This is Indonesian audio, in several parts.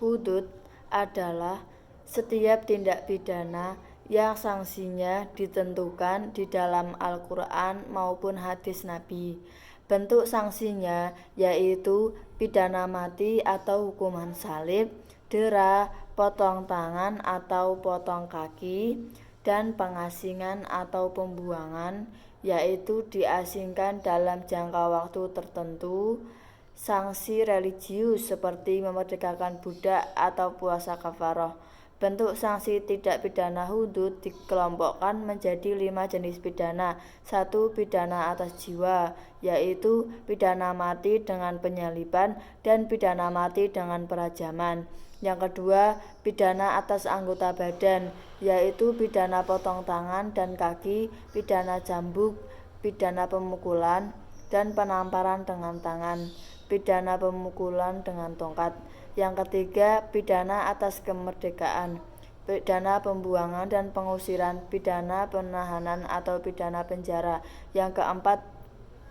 Hudud adalah setiap tindak pidana yang sanksinya ditentukan di dalam Al-Quran maupun hadis Nabi. Bentuk sanksinya yaitu pidana mati atau hukuman salib, dera, potong tangan atau potong kaki, dan pengasingan atau pembuangan, yaitu diasingkan dalam jangka waktu tertentu. Sanksi religius seperti memerdekakan budak atau puasa kafaroh. Bentuk sanksi tidak pidana hudud dikelompokkan menjadi 5 jenis pidana. 1. Pidana atas jiwa, yaitu pidana mati dengan penyaliban dan pidana mati dengan perajaman. Yang kedua, pidana atas anggota badan, yaitu pidana potong tangan dan kaki, pidana cambuk, pidana pemukulan, dan penamparan dengan tangan, pidana pemukulan dengan tongkat. Yang ketiga, pidana atas kemerdekaan, pidana pembuangan dan pengusiran, pidana penahanan atau pidana penjara. Yang keempat,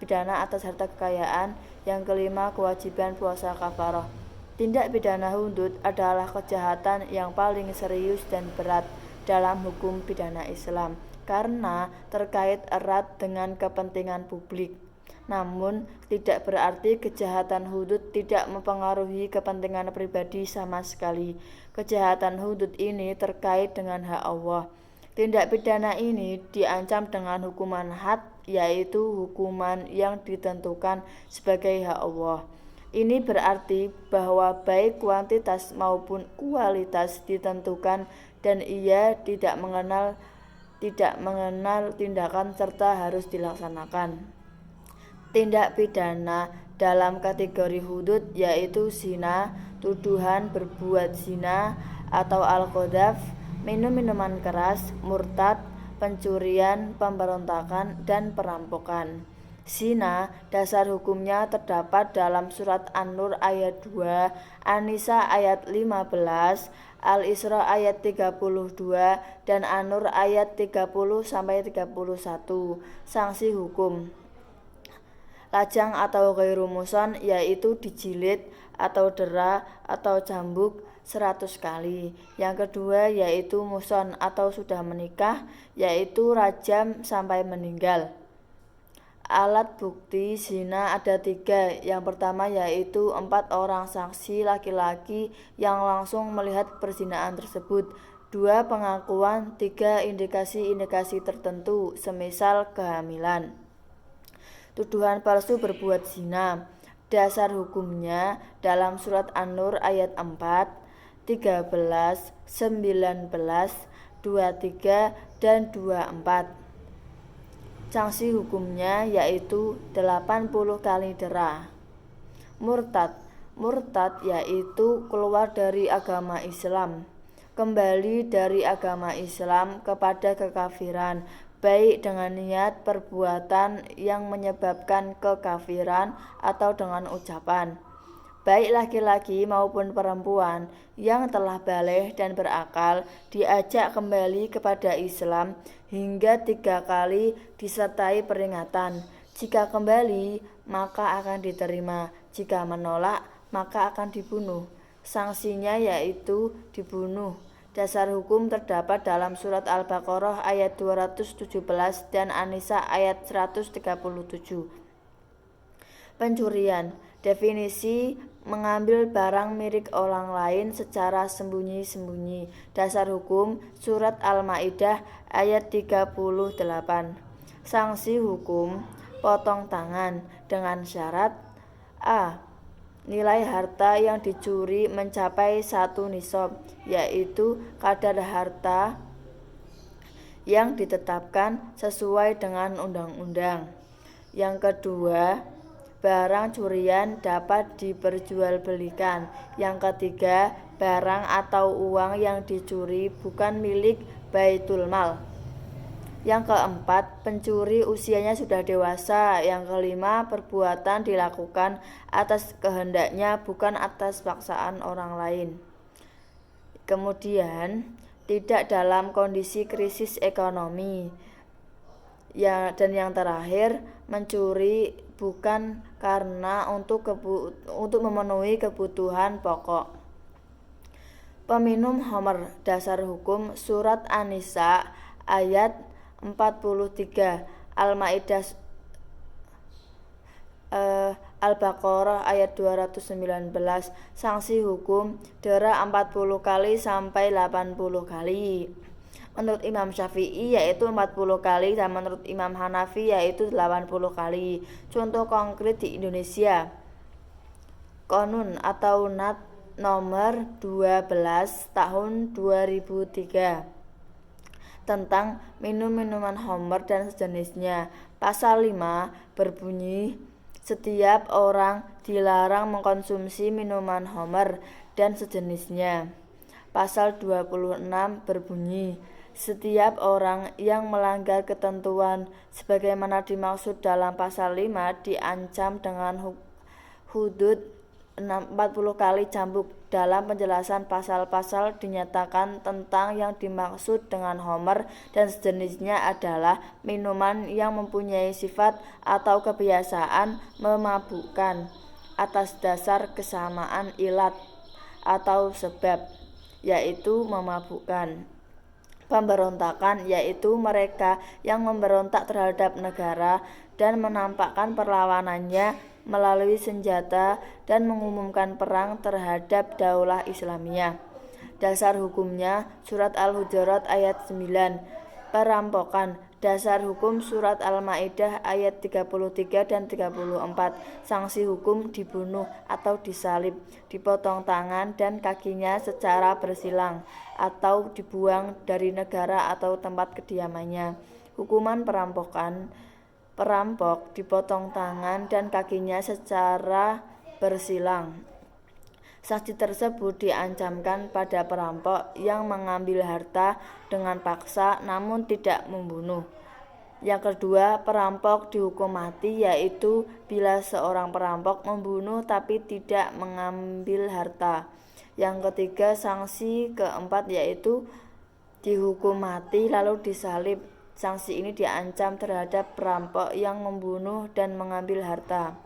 pidana atas harta kekayaan. Yang kelima, kewajiban puasa kafaroh. Tindak pidana hudud adalah kejahatan yang paling serius dan berat dalam hukum pidana Islam karena terkait erat dengan kepentingan publik. Namun, tidak berarti kejahatan hudud tidak mempengaruhi kepentingan pribadi sama sekali. Kejahatan hudud ini terkait dengan hak Allah. Tindak pidana ini diancam dengan hukuman had, yaitu hukuman yang ditentukan sebagai hak Allah. Ini berarti bahwa baik kuantitas maupun kualitas ditentukan dan ia tidak mengenal tindakan serta harus dilaksanakan. Tindak pidana dalam kategori hudud yaitu zina, tuduhan berbuat zina atau al-qadzaf, minum minuman keras, murtad, pencurian, pemberontakan, dan perampokan. Zina, dasar hukumnya terdapat dalam surat An-Nur ayat 2, An-Nisa ayat 15, Al-Isra ayat 32, dan An-Nur ayat 30-31. Sanksi hukum lajang atau ghairu muson, yaitu dijilid atau dera atau cambuk 100 kali. Yang kedua yaitu muson atau sudah menikah, yaitu rajam sampai meninggal. Alat bukti zina ada 3. Yang pertama yaitu 4 orang saksi laki-laki yang langsung melihat perzinaan tersebut. 2 pengakuan, 3 indikasi-indikasi tertentu, semisal kehamilan. Tuduhan palsu berbuat zina. Dasar hukumnya dalam surat An-Nur ayat 4, 13, 19, 23, dan 24. Sanksi hukumnya yaitu 80 kali dera. Murtad yaitu keluar dari agama Islam, kembali dari agama Islam kepada kekafiran, baik dengan niat perbuatan yang menyebabkan kekafiran atau dengan ucapan. Baik laki-laki maupun perempuan yang telah baligh dan berakal diajak kembali kepada Islam hingga 3 kali disertai peringatan. Jika kembali, maka akan diterima. Jika menolak, maka akan dibunuh. Sanksinya yaitu dibunuh. Dasar hukum terdapat dalam surat Al-Baqarah ayat 217 dan An-Nisa ayat 137. Pencurian. Definisi mengambil barang milik orang lain secara sembunyi-sembunyi. Dasar hukum surat Al-Maidah ayat 38. Sanksi hukum potong tangan dengan syarat: A. Nilai harta yang dicuri mencapai 1 nisab, yaitu kadar harta yang ditetapkan sesuai dengan undang-undang. Yang kedua, barang curian dapat diperjualbelikan. Yang ketiga, barang atau uang yang dicuri bukan milik Baitul Mal. Yang keempat, pencuri usianya sudah dewasa. Yang kelima, perbuatan dilakukan atas kehendaknya bukan atas paksaan orang lain. Kemudian, tidak dalam kondisi krisis ekonomi. Dan yang terakhir, mencuri bukan karena untuk memenuhi kebutuhan pokok. peminum homer. Dasar hukum Surat An-Nisa ayat 43, Al-Maidah Al-Baqarah ayat 219. Sanksi hukum dera 40 kali sampai 80 kali. Menurut Imam Syafi'i yaitu 40 kali dan menurut Imam Hanafi yaitu 80 kali. Contoh konkret di Indonesia. Konun atau Nat nomor 12 tahun 2003 tentang minum-minuman homer dan sejenisnya. Pasal 5 berbunyi, setiap orang dilarang mengkonsumsi minuman homer dan sejenisnya. Pasal 26 berbunyi, setiap orang yang melanggar ketentuan sebagaimana dimaksud dalam pasal 5 diancam dengan hudud 40 kali cambuk. Dalam penjelasan pasal-pasal dinyatakan tentang yang dimaksud dengan homer dan sejenisnya adalah minuman yang mempunyai sifat atau kebiasaan memabukkan atas dasar kesamaan ilat atau sebab, yaitu memabukkan. Pemberontakan, yaitu mereka yang memberontak terhadap negara dan menampakkan perlawanannya melalui senjata dan mengumumkan perang terhadap daulah Islamiyah. Dasar hukumnya Surat Al-Hujurat ayat 9. Perampokan. Dasar hukum Surat Al-Maidah ayat 33 dan 34. Sanksi hukum dibunuh atau disalib, dipotong tangan dan kakinya secara bersilang, atau dibuang dari negara atau tempat kediamannya. Hukuman perampokan. Perampok dipotong tangan dan kakinya secara bersilang. Sanksi tersebut diancamkan pada perampok yang mengambil harta dengan paksa namun tidak membunuh. Yang kedua, perampok dihukum mati, yaitu bila seorang perampok membunuh tapi tidak mengambil harta. Yang ketiga, sanksi keempat yaitu dihukum mati lalu disalib. Sanksi ini diancam terhadap perampok yang membunuh dan mengambil harta.